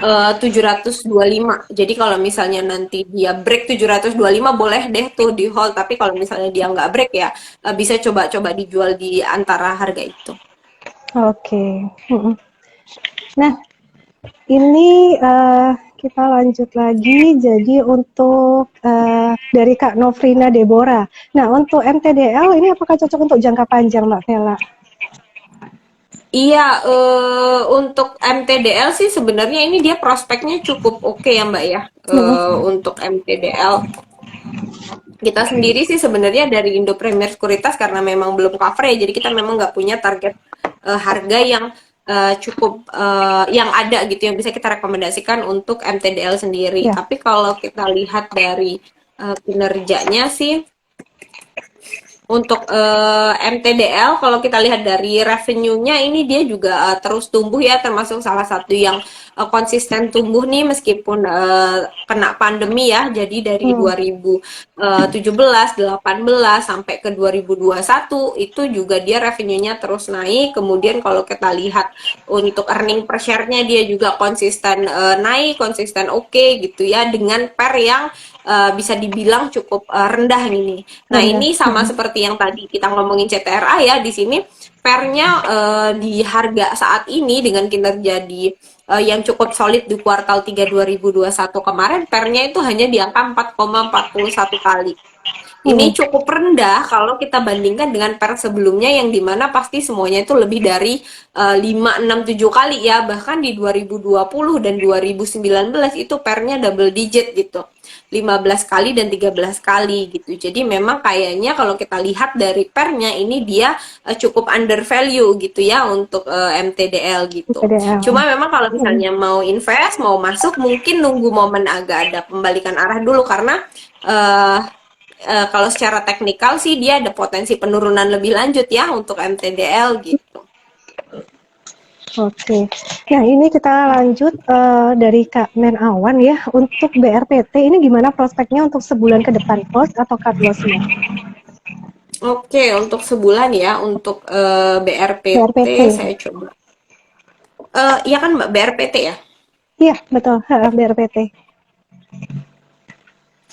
725. Jadi kalau misalnya nanti dia break 725 boleh deh tuh di hold, tapi kalau misalnya dia nggak break ya bisa coba-coba dijual di antara harga itu. Oke. Nah, ini kita lanjut lagi. Jadi untuk dari Kak Nofrina Deborah. Nah, untuk MTDL ini apakah cocok untuk jangka panjang, Mbak Vela? Iya, untuk MTDL sih sebenarnya ini dia prospeknya cukup oke ya Mbak ya. Untuk MTDL kita sendiri sih sebenarnya dari Indo Premier Sekuritas karena memang belum cover ya, jadi kita memang nggak punya target harga yang cukup yang ada gitu yang bisa kita rekomendasikan untuk MTDL sendiri. Tapi kalau kita lihat dari kinerjanya sih untuk MTDL kalau kita lihat dari revenue-nya ini dia juga terus tumbuh ya, termasuk salah satu yang konsisten tumbuh nih meskipun kena pandemi ya. Jadi dari 2017, 18 sampai ke 2021 itu juga dia revenue-nya terus naik. Kemudian kalau kita lihat untuk earning per share-nya dia juga konsisten naik, konsisten oke gitu ya, dengan PER yang bisa dibilang cukup rendah ini. Nah, ini sama seperti yang tadi kita ngomongin CTRA ya, di sini PER-nya di harga saat ini dengan kinerja di yang cukup solid di kuartal 3 2021 kemarin, PER-nya itu hanya di angka 4,41 kali. Ini cukup rendah kalau kita bandingkan dengan per sebelumnya yang dimana pasti semuanya itu lebih dari 5, 6, 7 kali ya. Bahkan di 2020 dan 2019 itu pernya double digit gitu. 15 kali dan 13 kali gitu. Jadi memang kayaknya kalau kita lihat dari pernya ini dia cukup under value gitu ya untuk MTDL gitu. PDL. Cuma memang kalau misalnya mau invest, mau masuk mungkin nunggu momen agak ada pembalikan arah dulu karena kalau secara teknikal sih dia ada potensi penurunan lebih lanjut ya untuk MTDL gitu. Oke, nah ini kita lanjut dari Kak Menawan ya. Untuk BRPT ini gimana prospeknya untuk sebulan ke depan, close atau cut loss-nya? Oke, untuk sebulan ya, untuk BRPT BRPT. saya coba. Iya kan Mbak, BRPT ya? Iya, betul, BRPT.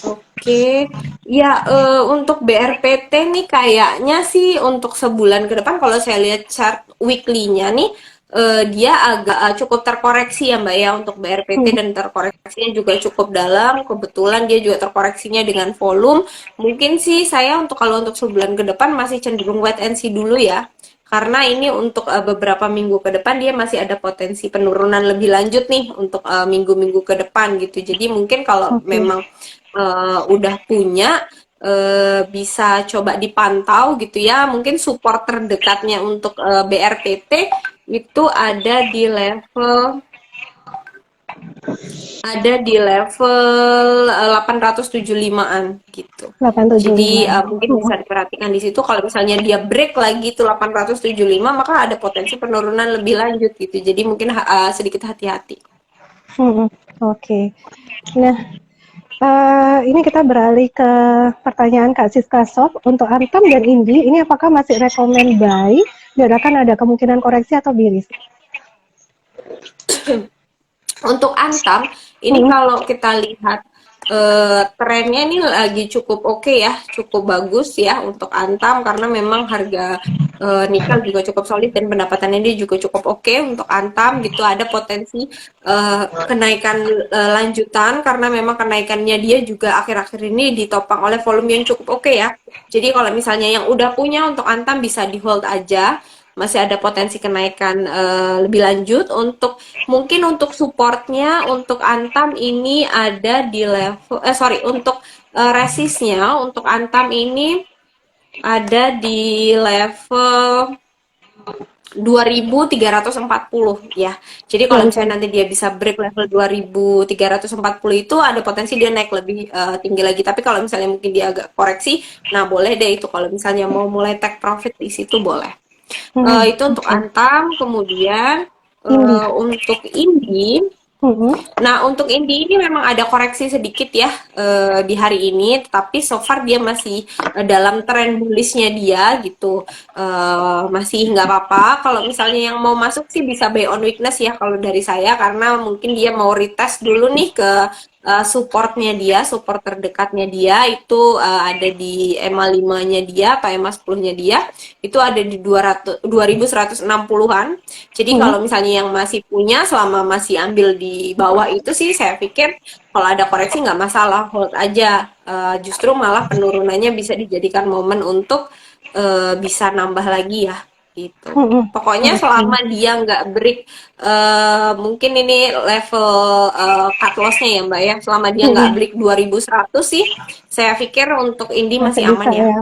Oke, ya untuk BRPT nih kayaknya sih untuk sebulan ke depan kalau saya lihat chart weekly-nya nih dia agak cukup terkoreksi ya Mbak ya untuk BRPT Hmm, dan terkoreksinya juga cukup dalam. Kebetulan dia juga terkoreksinya dengan volume. Mungkin sih saya untuk kalau untuk sebulan ke depan masih cenderung wait and see dulu ya. Karena ini untuk beberapa minggu ke depan dia masih ada potensi penurunan lebih lanjut nih untuk minggu-minggu ke depan gitu. Jadi mungkin kalau Oke, memang udah punya bisa coba dipantau gitu ya. Mungkin support terdekatnya untuk BRPT itu ada di level 875-an gitu. Jadi 875. mungkin bisa diperhatikan di situ kalau misalnya dia break lagi tuh 875 maka ada potensi penurunan lebih lanjut gitu. Jadi mungkin sedikit hati-hati. Oke. Nah, ini kita beralih ke pertanyaan Kak Siska Sof. Untuk Antam dan Indi, ini apakah masih rekomend buy dan akan ada kemungkinan koreksi atau biris? Untuk Antam, ini kalau kita lihat trennya ini lagi cukup oke ya, cukup bagus ya untuk Antam karena memang harga nikel juga cukup solid dan pendapatannya dia juga cukup oke untuk Antam gitu. Ada potensi kenaikan lanjutan karena memang kenaikannya dia juga akhir-akhir ini ditopang oleh volume yang cukup oke ya. Jadi kalau misalnya yang udah punya untuk Antam bisa di hold aja, masih ada potensi kenaikan lebih lanjut. Mungkin untuk supportnya untuk Antam ini ada di level untuk resistnya untuk Antam ini ada di level 2340 ya. Jadi kalau misalnya nanti dia bisa break level 2340 itu ada potensi dia naik lebih tinggi lagi. Tapi kalau misalnya mungkin dia agak koreksi, nah boleh deh itu kalau misalnya mau mulai take profit di situ boleh. Itu untuk Oke. Antam, kemudian Indi. untuk Indi. Hmm, Nah, untuk Indi ini memang ada koreksi sedikit ya di hari ini, tetapi so far dia masih dalam tren bullishnya dia gitu. Masih nggak apa-apa. Kalau misalnya yang mau masuk sih bisa buy on weakness ya kalau dari saya, karena mungkin dia mau retest dulu nih ke supportnya dia, support terdekatnya dia itu ada di EMA 5-nya dia atau EMA 10-nya dia, itu ada di 2160-an. Jadi kalau misalnya yang masih punya selama masih ambil di bawah itu sih saya pikir kalau ada koreksi nggak masalah, hold aja. Justru malah penurunannya bisa dijadikan momen untuk bisa nambah lagi ya gitu. Pokoknya Oke. selama dia nggak break mungkin ini level cut loss-nya ya Mbak ya. Selama dia nggak break 2100 sih saya pikir untuk Indi Masih masih bisa aman ya. ya.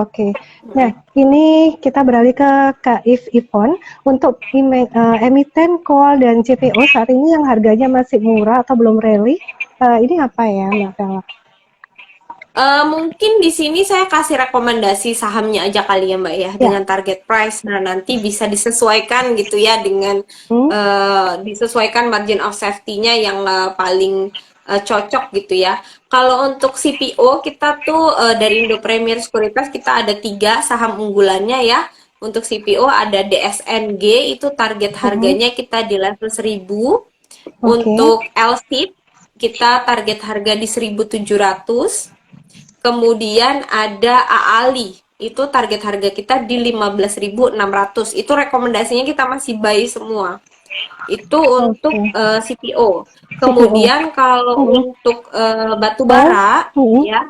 Oke. Nah, ini kita beralih ke Kak If Ivon. Untuk emiten call dan CPO saat ini yang harganya masih murah atau belum rally, ini apa ya Mbak Vela? Mungkin di sini saya kasih rekomendasi sahamnya aja kali ya Mbak ya Ya. dengan target price. Nah nanti bisa disesuaikan gitu ya dengan Hmm, disesuaikan margin of safety-nya yang paling cocok gitu ya. Kalau untuk CPO kita tuh dari Indo Premier Sekuritas kita ada 3 saham unggulannya ya. Untuk CPO ada DSNG itu target harganya kita di level 1000. Oke. Untuk LSIP kita target harga di 1700. Kemudian ada AALI, itu target harga kita di 15.600. Itu rekomendasinya kita masih buy semua. Itu Oke. untuk CPO. CPO. Kemudian kalau untuk batu Oh, bara ya,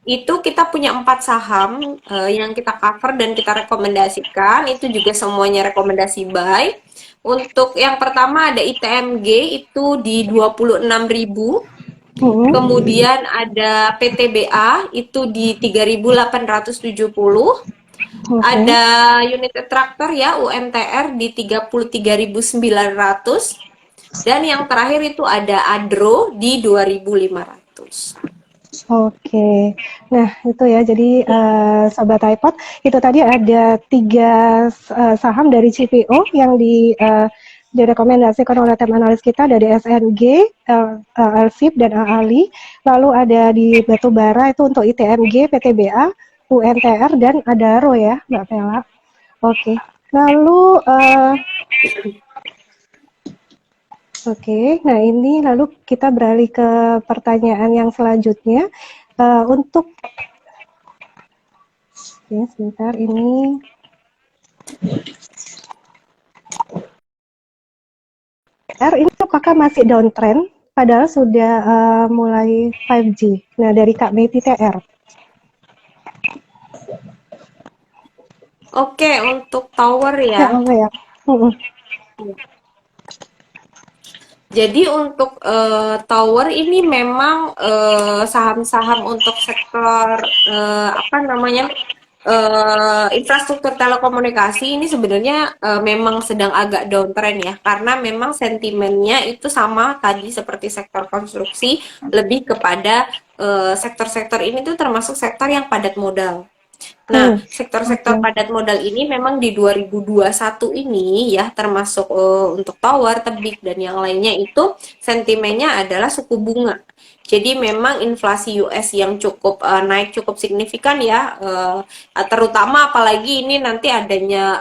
itu kita punya 4 saham yang kita cover dan kita rekomendasikan. Itu juga semuanya rekomendasi buy. Untuk yang pertama ada ITMG itu di 26.000. Mm-mm. Kemudian ada PTBA itu di 3.870. Oke. Ada unit traktor ya UMTR di 33.900. Dan yang terakhir itu ada Adro di 2.500. Oke, nah itu ya. Jadi sobat iPod, itu tadi ada tiga saham dari CPO yang direkomendasikan oleh tim analis kita dari SNG, LSIP dan AALI. Lalu ada di batubara itu untuk ITMG, PTBA, UNTR dan Adaro ya, Mbak Vela. Oke, lalu Oke, nah ini lalu kita beralih ke pertanyaan yang selanjutnya. Untuk ya sebentar ini ini apakah masih downtrend padahal sudah mulai 5G. Nah, dari Kak Betty TR. Oke, untuk tower Ya, ya. apa ya? Mm-mm. Jadi untuk tower ini memang saham-saham untuk sektor apa namanya infrastruktur telekomunikasi ini sebenarnya memang sedang agak downtrend ya, karena memang sentimennya itu sama tadi seperti sektor konstruksi, lebih kepada sektor-sektor ini tuh termasuk sektor yang padat modal. Nah, sektor-sektor Oke. padat modal ini memang di 2021 ini ya, termasuk untuk tower, tebik, dan yang lainnya itu sentimennya adalah suku bunga. Jadi memang inflasi US yang cukup naik cukup signifikan ya, terutama apalagi ini nanti adanya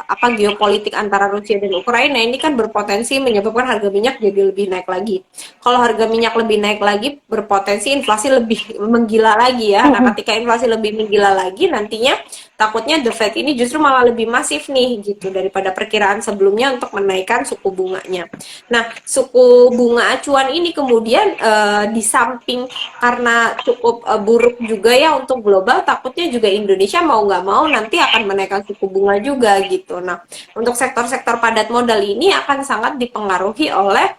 apa geopolitik antara Rusia dan Ukraina ini kan berpotensi menyebabkan harga minyak jadi lebih naik lagi. Kalau harga minyak lebih naik lagi, berpotensi inflasi lebih menggila lagi ya. Nah, Mm-mm. ketika inflasi lebih menggila lagi, nantinya takutnya The Fed ini justru malah lebih masif nih gitu daripada perkiraan sebelumnya untuk menaikkan suku bunganya. Nah, suku bunga acuan ini kemudian di samping karena cukup buruk juga ya untuk global, takutnya juga Indonesia mau nggak mau nanti akan menaikkan suku bunga juga gitu. Nah, untuk sektor-sektor padat modal ini akan sangat dipengaruhi oleh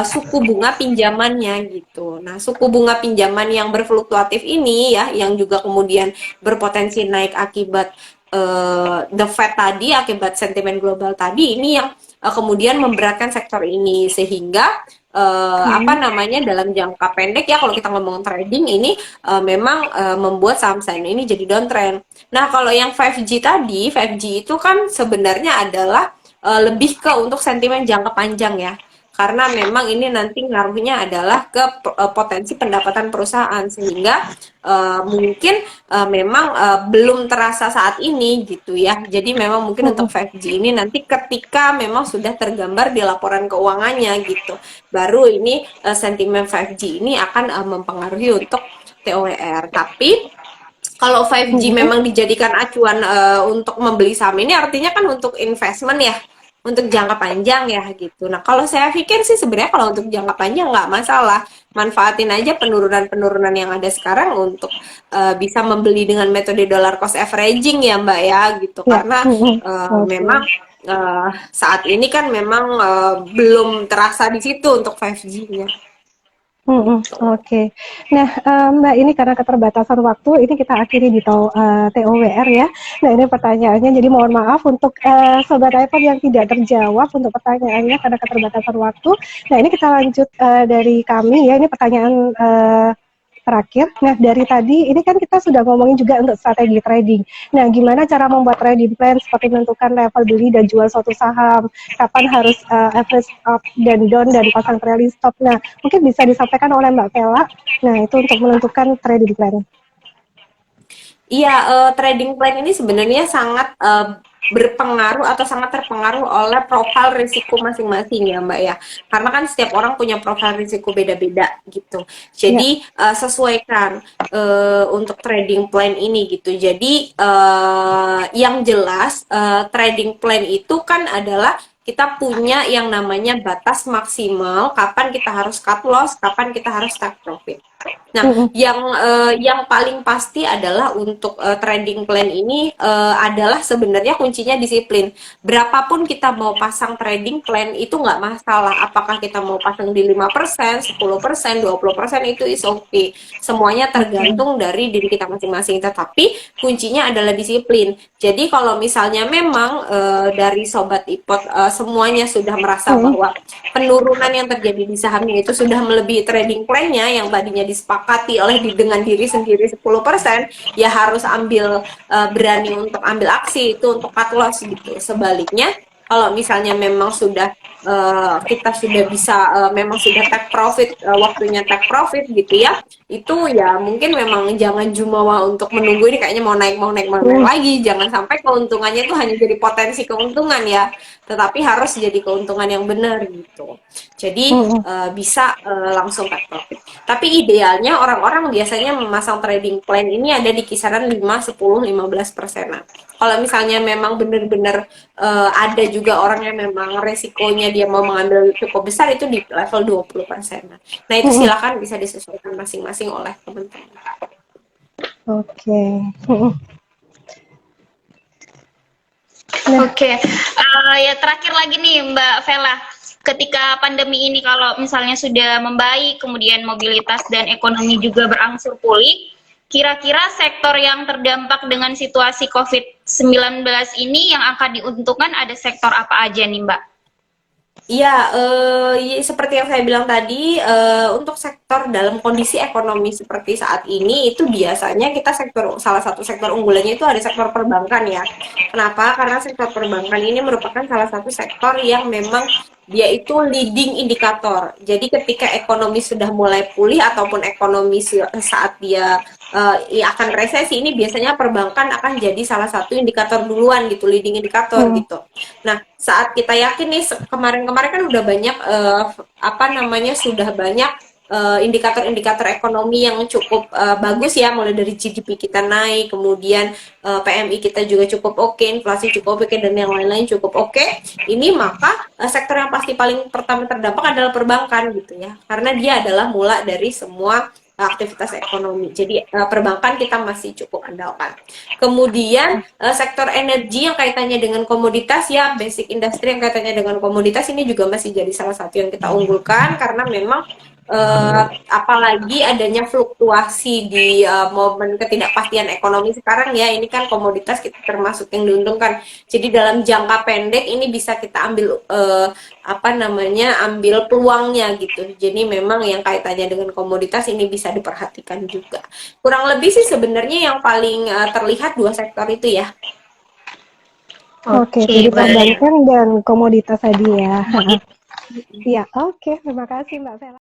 suku bunga pinjamannya gitu. Nah, suku bunga pinjaman yang berfluktuatif ini ya, yang juga kemudian berpotensi naik akibat the Fed tadi, akibat sentimen global tadi, ini yang kemudian memberatkan sektor ini sehingga apa Mm-mm. namanya dalam jangka pendek ya kalau kita ngomong trading ini memang membuat saham-saham ini jadi downtrend. Nah, kalau yang 5G tadi, 5G itu kan sebenarnya adalah lebih ke untuk sentimen jangka panjang ya, karena memang ini nanti ngaruhnya adalah ke potensi pendapatan perusahaan sehingga mungkin memang belum terasa saat ini gitu ya. Jadi memang mungkin untuk Mm-mm. 5G ini nanti ketika memang sudah tergambar di laporan keuangannya gitu, baru ini sentimen 5G ini akan mempengaruhi untuk TOWR. Tapi kalau 5G Mm-mm. memang dijadikan acuan untuk membeli saham ini artinya kan untuk investment ya, untuk jangka panjang ya gitu. Nah, kalau saya pikir sih sebenarnya kalau untuk jangka panjang nggak masalah. Manfaatin aja penurunan-penurunan yang ada sekarang untuk bisa membeli dengan metode dollar cost averaging ya Mbak ya gitu. Ya. Karena Mm-mm. Oke. memang saat ini kan memang belum terasa di situ untuk 5G-nya. Oke. Nah, Mbak, ini karena keterbatasan waktu, ini kita akhiri di TOWR ya. Nah, ini pertanyaannya, jadi mohon maaf untuk Sobat iPhone yang tidak terjawab untuk pertanyaannya karena keterbatasan waktu. Nah, ini kita lanjut dari kami ya, ini pertanyaan terakhir. Nah, dari tadi ini kan kita sudah ngomongin juga untuk strategi trading. Nah, gimana cara membuat trading plan seperti menentukan level beli dan jual suatu saham, kapan harus average up dan down dan pasang trailing stop. Nah, mungkin bisa disampaikan oleh Mbak Vela. Nah, itu untuk menentukan trading plan. Iya, trading plan ini sebenarnya sangat berpengaruh atau sangat terpengaruh oleh profil risiko masing-masing ya Mbak ya. Karena kan setiap orang punya profil risiko beda-beda gitu. Ya. Jadi sesuaikan untuk trading plan ini gitu. Jadi yang jelas trading plan itu kan adalah kita punya yang namanya batas maksimal, kapan kita harus cut loss, kapan kita harus take profit. Nah, yang paling pasti adalah untuk trading plan ini adalah sebenarnya kuncinya disiplin. Berapapun kita mau pasang trading plan itu nggak masalah. Apakah kita mau pasang di 5%, 10%, 20% itu is okay. Semuanya tergantung dari diri kita masing-masing. Tetapi kuncinya adalah disiplin. Jadi kalau misalnya memang dari Sobat Ipot semuanya sudah merasa bahwa penurunan yang terjadi di sahamnya itu sudah melebihi trading plan-nya yang tadinya disepakati oleh dengan diri sendiri 10%, ya harus berani untuk ambil aksi itu untuk cut loss gitu. Sebaliknya, kalau misalnya memang sudah kita sudah bisa memang sudah take profit, waktunya take profit gitu ya, itu ya mungkin memang jangan jumawa untuk menunggu ini kayaknya mau naik lagi, jangan sampai keuntungannya itu hanya jadi potensi keuntungan ya, tetapi harus jadi keuntungan yang benar gitu. Jadi bisa langsung take profit. Tapi idealnya orang-orang biasanya memasang trading plan ini ada di kisaran 5, 10, 15%. Kalau misalnya memang benar-benar ada juga orang yang memang resikonya dia mau mengambil cukup besar itu di level 20%. Nah, itu silakan bisa disesuaikan masing-masing oleh teman-teman. Oke. Oke, ya terakhir lagi nih Mbak Vela, ketika pandemi ini kalau misalnya sudah membaik, kemudian mobilitas dan ekonomi juga berangsur pulih, kira-kira sektor yang terdampak dengan situasi COVID-19 ini yang akan diuntungkan ada sektor apa aja nih Mbak? Iya, seperti yang saya bilang tadi, untuk sektor dalam kondisi ekonomi seperti saat ini itu biasanya kita salah satu sektor unggulannya itu ada sektor perbankan ya. Kenapa? Karena sektor perbankan ini merupakan salah satu sektor yang memang dia itu leading indikator. Jadi ketika ekonomi sudah mulai pulih ataupun ekonomi saat dia akan resesi, ini biasanya perbankan akan jadi salah satu indikator duluan gitu, leading indikator gitu. Nah, saat kita yakin nih kemarin-kemarin kan udah banyak sudah banyak indikator-indikator ekonomi yang cukup bagus ya, mulai dari GDP kita naik, kemudian PMI kita juga cukup oke, inflasi cukup oke, dan yang lain-lain cukup oke. Ini maka sektor yang pasti paling pertama terdampak adalah perbankan gitu ya, karena dia adalah mula dari semua aktivitas ekonomi. Jadi perbankan kita masih cukup andalkan. Kemudian sektor energi yang kaitannya dengan komoditas ya, basic industry yang kaitannya dengan komoditas ini juga masih jadi salah satu yang kita unggulkan karena memang apalagi adanya fluktuasi di momen ketidakpastian ekonomi sekarang ya, ini kan komoditas kita termasuk yang diuntungkan. Jadi dalam jangka pendek ini bisa kita ambil ambil peluangnya gitu. Jadi memang yang kaitannya dengan komoditas ini bisa diperhatikan juga. Kurang lebih sih sebenarnya yang paling terlihat dua sektor itu ya. Oke, jadi perbankan dan komoditas tadi ya. Iya, oke, terima kasih Mbak Vela.